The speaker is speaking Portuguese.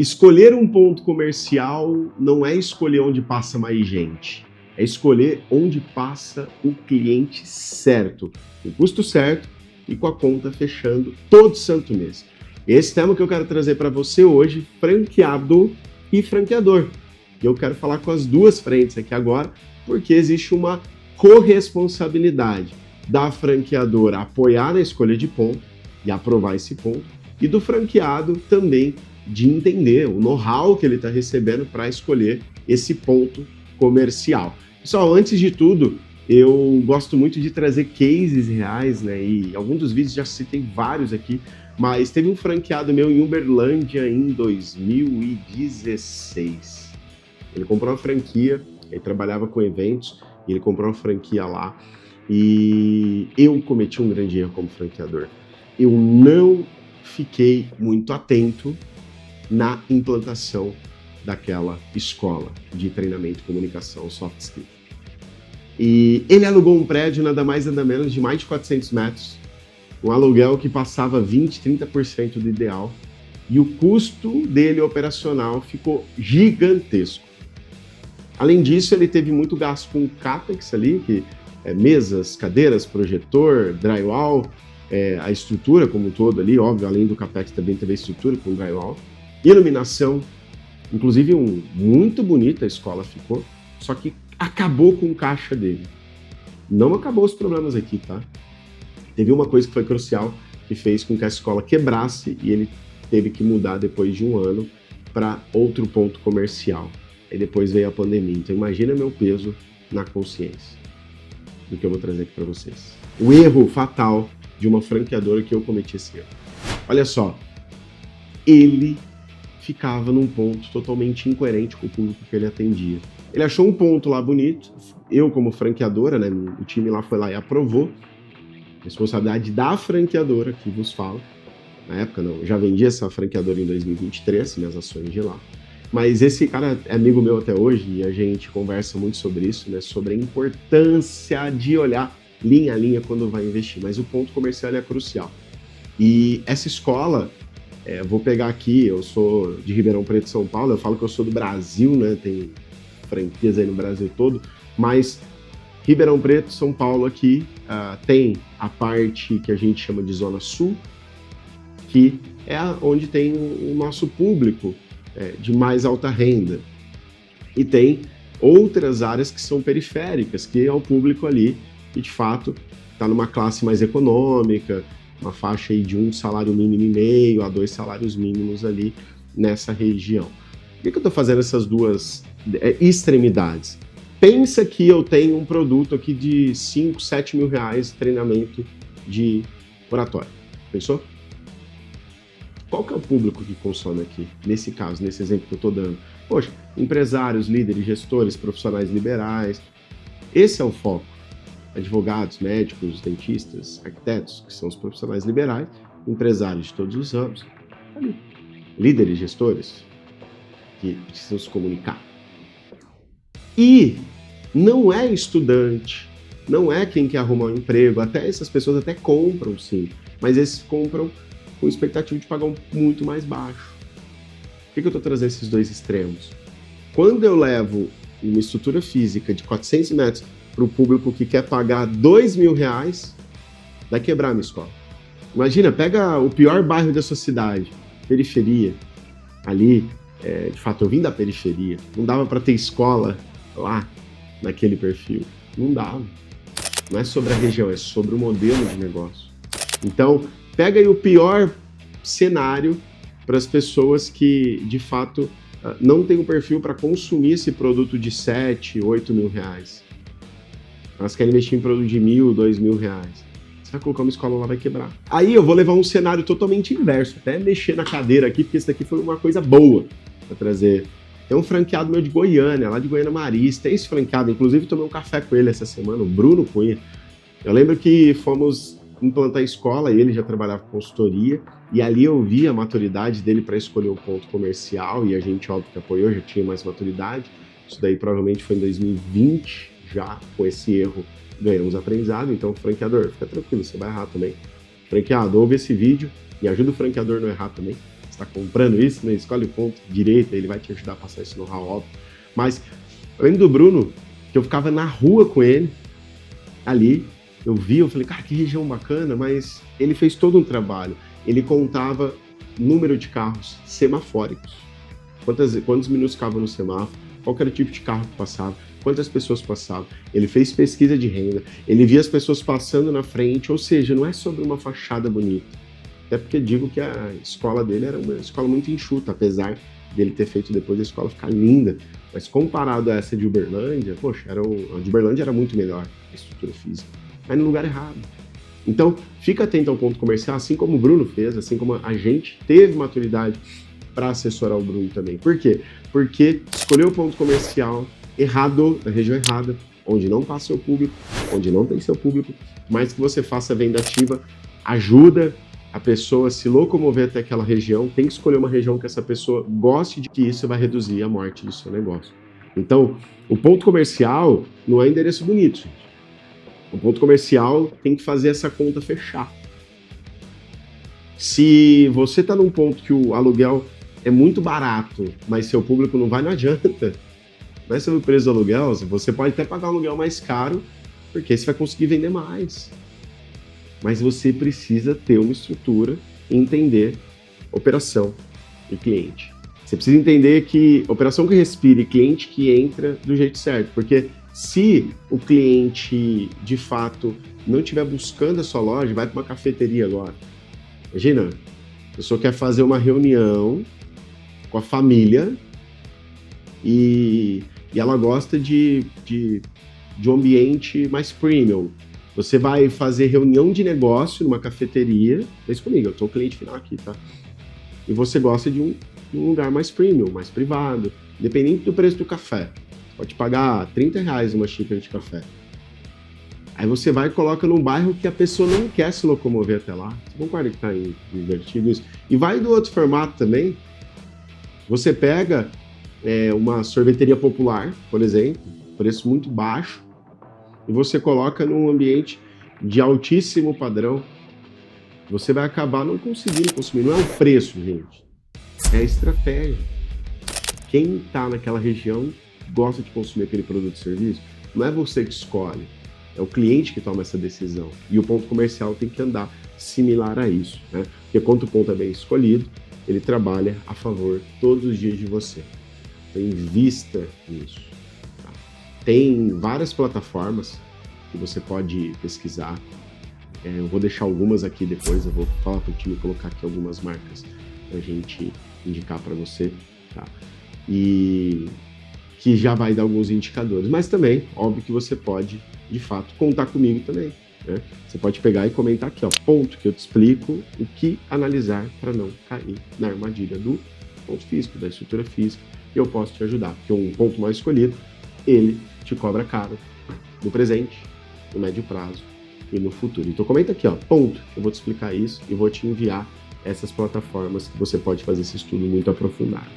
Escolher um ponto comercial não é escolher onde passa mais gente, é escolher onde passa o cliente certo, com o custo certo e com a conta fechando todo santo mês. Esse tema que eu quero trazer para você hoje, franqueado e franqueador. E eu quero falar com as duas frentes aqui agora, porque existe uma corresponsabilidade da franqueadora apoiar na escolha de ponto e aprovar esse ponto, e do franqueado também de entender o know-how que ele está recebendo para escolher esse ponto comercial. Pessoal, antes de tudo, eu gosto muito de trazer cases reais, né? E alguns dos vídeos já citei vários aqui, mas teve um franqueado meu em Uberlândia em 2016. Ele comprou uma franquia, ele trabalhava com eventos, e ele comprou uma franquia lá, e eu cometi um grande erro como franqueador. Eu não fiquei muito atento na implantação daquela escola de treinamento de comunicação soft skill. E ele alugou um prédio nada mais nada menos de mais de 400 metros, um aluguel que passava 20, 30% do ideal, e o custo dele operacional ficou gigantesco. Além disso, ele teve muito gasto com CAPEX ali, que é mesas, cadeiras, projetor, drywall, a estrutura como um todo ali, óbvio, além do CAPEX também teve a estrutura com drywall, iluminação, inclusive muito bonita a escola ficou, só que acabou com o caixa dele. Não acabou os problemas aqui, tá? Teve uma coisa que foi crucial, que fez com que a escola quebrasse e ele teve que mudar depois de um ano para outro ponto comercial. Aí depois veio a pandemia. Então imagina meu peso na consciência do que eu vou trazer aqui para vocês. O erro fatal de uma franqueadora que eu cometi esse erro. Olha só, ele ficava num ponto totalmente incoerente com o público que ele atendia. Ele achou um ponto lá bonito, eu como franqueadora, né, o time lá foi lá e aprovou, responsabilidade da franqueadora que vos falo. Na época não, eu já vendi essa franqueadora em 2023, minhas ações de lá. Mas esse cara é amigo meu até hoje e a gente conversa muito sobre isso, né, sobre a importância de olhar linha a linha quando vai investir, mas o ponto comercial é crucial. E essa escola, vou pegar aqui, eu sou de Ribeirão Preto, São Paulo, eu falo que eu sou do Brasil, né? Tem franquias aí no Brasil todo, mas Ribeirão Preto, São Paulo aqui, tem a parte que a gente chama de Zona Sul, que é onde tem o nosso público de mais alta renda. E tem outras áreas que são periféricas, que é o público ali que de fato está numa classe mais econômica, uma faixa aí de 1 salário mínimo e meio a 2 salários mínimos ali nessa região. Por que eu estou fazendo essas duas extremidades? Pensa que eu tenho um produto aqui de 5, 7 mil reais, treinamento de oratória. Pensou? Qual que é o público que consome aqui? Nesse caso, nesse exemplo que eu estou dando. Poxa, empresários, líderes, gestores, profissionais liberais. Esse é o foco. Advogados, médicos, dentistas, arquitetos, que são os profissionais liberais, empresários de todos os ramos, ali. Líderes, gestores, que precisam se comunicar. E não é estudante, não é quem quer arrumar um emprego, até essas pessoas até compram sim, mas esses compram com expectativa de pagar muito mais baixo. Por que eu estou trazendo esses dois extremos? Quando eu levo uma estrutura física de 400 metros para o público que quer pagar 2 mil reais, vai quebrar a minha escola. Imagina, pega o pior bairro da sua cidade, periferia, ali, de fato eu vim da periferia, não dava para ter escola lá, naquele perfil, não dava. Não é sobre a região, é sobre o modelo de negócio. Então, pega aí o pior cenário para as pessoas que, de fato, não têm o perfil para consumir esse produto de 7, 8 mil reais. Elas querem investir em produto de 1.000, 2.000 reais. Você vai colocar uma escola lá, vai quebrar. Aí eu vou levar um cenário totalmente inverso, até mexer na cadeira aqui, porque isso daqui foi uma coisa boa para trazer. Tem um franqueado meu de Goiânia, lá de Goiânia Marista, esse franqueado, inclusive tomei um café com ele essa semana, o Bruno Cunha. Eu lembro que fomos implantar a escola, ele já trabalhava com consultoria, e ali eu vi a maturidade dele para escolher o ponto comercial, e a gente, óbvio, que apoiou, já tinha mais maturidade. Isso daí provavelmente foi em 2020, já com esse erro ganhamos aprendizado. Então, franqueador, fica tranquilo, você vai errar também. Franqueado, ouve esse vídeo e ajuda o franqueador a não errar também. Você está comprando isso, né? Escolhe o ponto direito, ele vai te ajudar a passar esse know-how óbvio. Mas, além do Bruno, que eu ficava na rua com ele, ali, eu vi, eu falei, cara, que região bacana, mas ele fez todo um trabalho. Ele contava número de carros semafóricos, quantos minutos ficavam no semáforo, qual era o tipo de carro que passava, quantas pessoas passavam. Ele fez pesquisa de renda, ele via as pessoas passando na frente, ou seja, não é sobre uma fachada bonita. Até porque digo que a escola dele era uma escola muito enxuta, apesar dele ter feito depois a escola ficar linda. Mas comparado a essa de Uberlândia, poxa, a de Uberlândia era muito melhor, a estrutura física. Mas no lugar errado. Então, fica atento ao ponto comercial, assim como o Bruno fez, assim como a gente teve maturidade para assessorar o Bruno também. Por quê? Porque escolheu o ponto comercial errado, na região errada, onde não passa seu público, onde não tem seu público, mas que você faça a venda ativa, ajuda a pessoa a se locomover até aquela região, tem que escolher uma região que essa pessoa goste de, que isso vai reduzir a morte do seu negócio. Então, o ponto comercial não é endereço bonito, gente. O ponto comercial tem que fazer essa conta fechar. Se você está num ponto que o aluguel é muito barato, mas seu público não vai, não adianta. Não é sobre o preço do aluguel, você pode até pagar um aluguel mais caro, porque você vai conseguir vender mais. Mas você precisa ter uma estrutura e entender operação e cliente. Você precisa entender que operação que respira e cliente que entra do jeito certo, porque se o cliente, de fato, não estiver buscando a sua loja, vai para uma cafeteria agora. Imagina, a pessoa quer fazer uma reunião com a família e ela gosta de um ambiente mais premium. Você vai fazer reunião de negócio numa cafeteria, pensa comigo, eu tô cliente final aqui, tá? E você gosta de um lugar mais premium, mais privado, independente do preço do café. Você pode pagar R$30 uma xícara de café. Aí você vai e coloca num bairro que a pessoa não quer se locomover até lá. Você concorda que tá invertido isso? E vai do outro formato também. Você pega uma sorveteria popular, por exemplo, preço muito baixo, e você coloca num ambiente de altíssimo padrão, você vai acabar não conseguindo consumir. Não é o preço, gente. É a estratégia. Quem está naquela região gosta de consumir aquele produto e serviço. Não é você que escolhe. É o cliente que toma essa decisão. E o ponto comercial tem que andar similar a isso, né? Porque quando o ponto é bem escolhido, ele trabalha a favor todos os dias de você. Então, invista nisso. Tem várias plataformas que você pode pesquisar. Eu vou deixar algumas aqui depois, eu vou falar para o time colocar aqui algumas marcas para a gente indicar para você, tá? E que já vai dar alguns indicadores. Mas também, óbvio que você pode, de fato, contar comigo também, né? Você pode pegar e comentar aqui, ó, ponto que eu te explico o que analisar para não cair na armadilha do ponto físico, da estrutura física, e eu posso te ajudar, porque um ponto mal escolhido, ele te cobra caro no presente, no médio prazo e no futuro. Então comenta aqui, ó, ponto, eu vou te explicar isso e vou te enviar essas plataformas que você pode fazer esse estudo muito aprofundado.